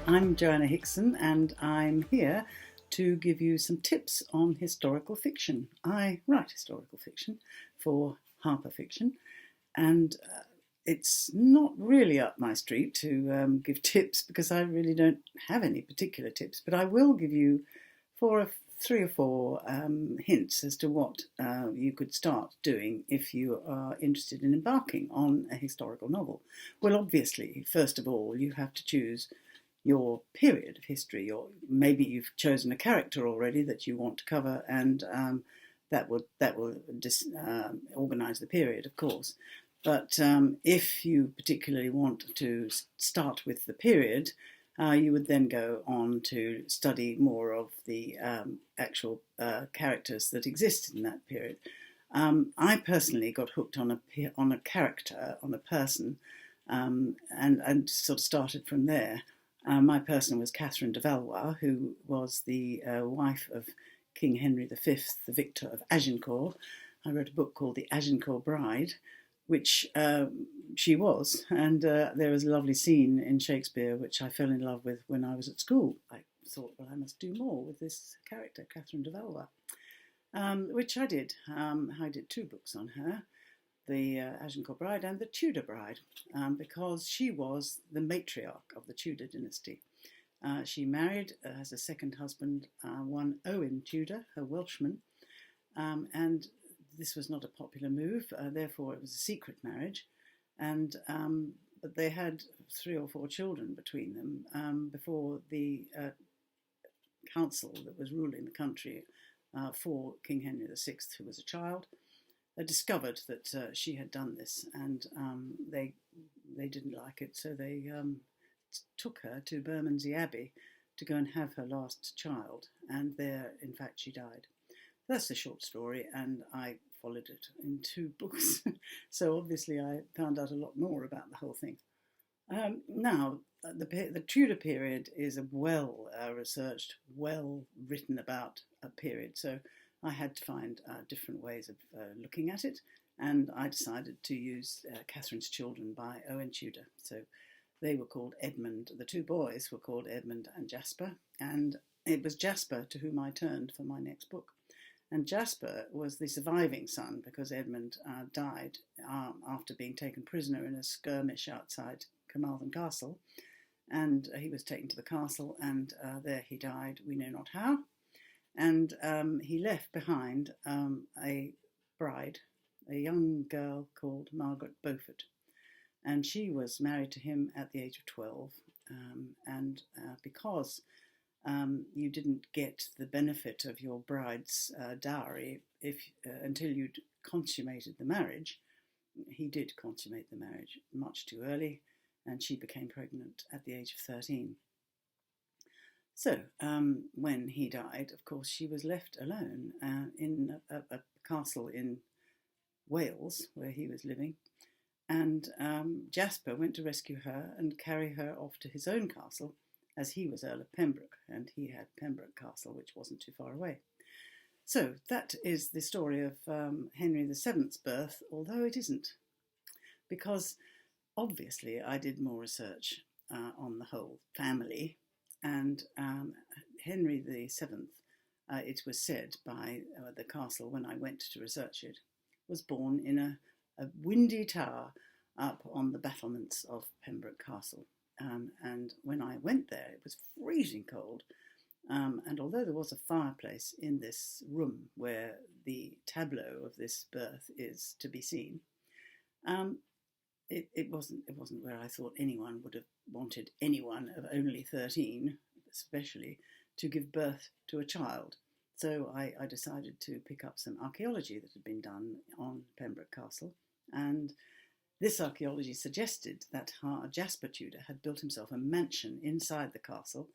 I'm Joanna Hickson, and I'm here to give you some tips on historical fiction. I write historical fiction for Harper Fiction, and it's not really up my street to give tips because I really don't have any particular tips, but I will give you three or four hints as to what you could start doing if you are interested in embarking on a historical novel. Well, obviously, first of all, you have to choose your period of history, or maybe you've chosen a character already that you want to cover, and that will organise the period, of course. But if you particularly want to start with the period, you would then go on to study more of the actual characters that existed in that period. I personally got hooked on a character, on a person, and sort of started from there. My person was Catherine de Valois, who was the wife of King Henry V, the victor of Agincourt. I wrote a book called The Agincourt Bride, which she was, and there was a lovely scene in Shakespeare which I fell in love with when I was at school. I thought, well, I must do more with this character, Catherine de Valois, which I did. I did two books on her, the Agincourt Bride and the Tudor Bride, because she was the matriarch of the Tudor dynasty. She married as a second husband one Owen Tudor, a Welshman, and this was not a popular move, therefore it was a secret marriage, and but they had 3 or 4 children between them before the council that was ruling the country for King Henry VI, who was a child, discovered that she had done this, and they didn't like it, so they took her to Bermondsey Abbey to go and have her last child, and there, in fact, she died. That's a short story, and I followed it in 2 books, so obviously I found out a lot more about the whole thing. Now, the Tudor period is a well-researched, well-written about a period, so I had to find different ways of looking at it, and I decided to use Catherine's Children by Owen Tudor. So they were called Edmund, the 2 boys were called Edmund and Jasper, and it was Jasper to whom I turned for my next book. And Jasper was the surviving son because Edmund died after being taken prisoner in a skirmish outside Carmarthen Castle, and he was taken to the castle, and there he died, we know not how. And he left behind a bride, a young girl called Margaret Beaufort. And she was married to him at the age of 12. And because you didn't get the benefit of your bride's dowry until you'd consummated the marriage, he did consummate the marriage much too early, and she became pregnant at the age of 13. So, when he died, of course, she was left alone in a castle in Wales, where he was living, and Jasper went to rescue her and carry her off to his own castle, as he was Earl of Pembroke, and he had Pembroke Castle, which wasn't too far away. So, that is the story of Henry VII's birth, although it isn't, because obviously I did more research on the whole family. And Henry VII, it was said by the castle when I went to research it, was born in a windy tower up on the battlements of Pembroke Castle. And when I went there, it was freezing cold. And although there was a fireplace in this room where the tableau of this birth is to be seen, it wasn't where I thought anyone would have wanted anyone of only 13, especially, to give birth to a child. So I decided to pick up some archaeology that had been done on Pembroke Castle, and this archaeology suggested that Jasper Tudor had built himself a mansion inside the castle,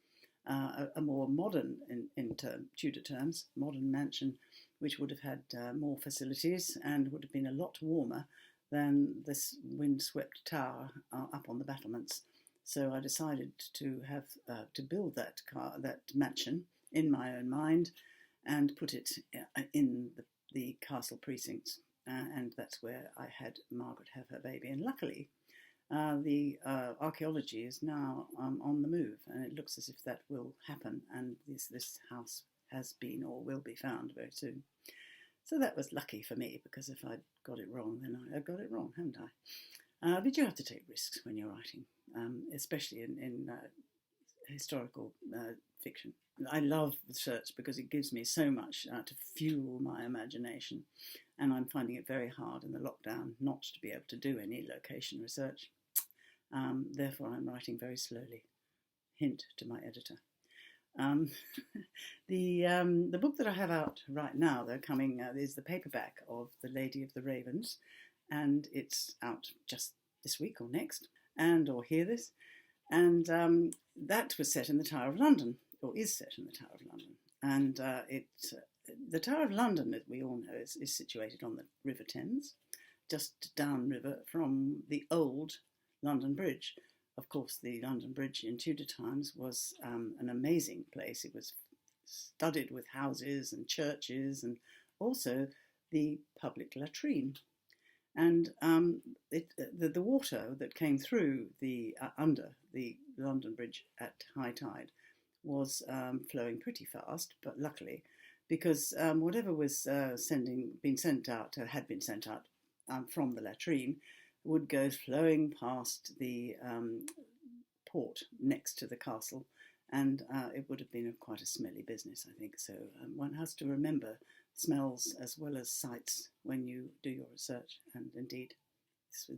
a more modern, in Tudor terms, modern mansion, which would have had more facilities and would have been a lot warmer than this windswept tower up on the battlements. So I decided to have to build that mansion in my own mind and put it in the castle precincts, and that's where I had Margaret have her baby. And luckily, the archaeology is now on the move, and it looks as if that will happen, and this house has been or will be found very soon. So that was lucky for me, because if I'd got it wrong, then I got it wrong, haven't I? But you have to take risks when you're writing, especially in historical fiction. I love research because it gives me so much to fuel my imagination, and I'm finding it very hard in the lockdown not to be able to do any location research. Therefore, I'm writing very slowly. Hint to my editor. The book that I have out right now, though, coming is the paperback of The Lady of the Ravens, and it's out just this week or next, or hear this, and that was set in the Tower of London, or is set in the Tower of London, and the Tower of London, as we all know, is situated on the River Thames, just downriver from the old London Bridge. Of course, the London Bridge in Tudor times was an amazing place. It was studded with houses and churches, and also the public latrine. And the water that came through under the London Bridge at high tide was flowing pretty fast, but luckily, because whatever was had been sent out from the latrine would go flowing past the port next to the castle, and it would have been quite a smelly business, I think. So one has to remember smells as well as sights when you do your research, and indeed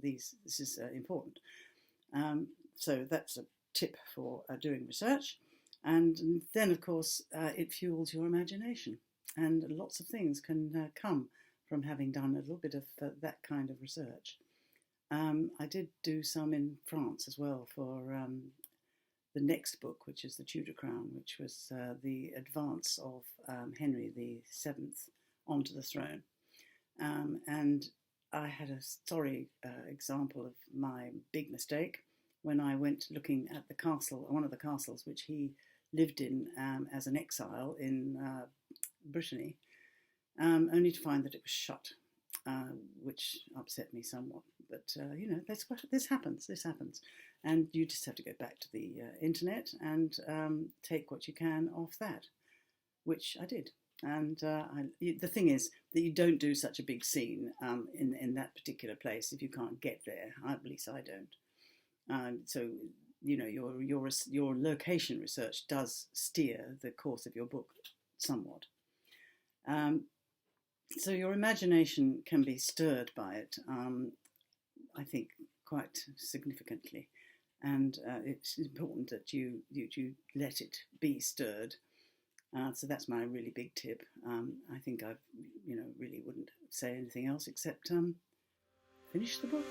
this is important. So that's a tip for doing research. And then, of course, it fuels your imagination, and lots of things can come from having done a little bit of that kind of research. I did do some in France as well for the next book, which is The Tudor Crown, which was the advance of Henry VII onto the throne. And I had a sorry example of my big mistake when I went looking at the castle, one of the castles which he lived in as an exile in Brittany, only to find that it was shut, which upset me somewhat. But, this happens, And you just have to go back to the internet and take what you can off that, which I did. And the thing is that you don't do such a big scene in that particular place if you can't get there. At least I don't. So, your location research does steer the course of your book somewhat. So your imagination can be stirred by it, I think, quite significantly. And it's important that you let it be stirred. So that's my really big tip. I think I, really wouldn't say anything else except finish the book.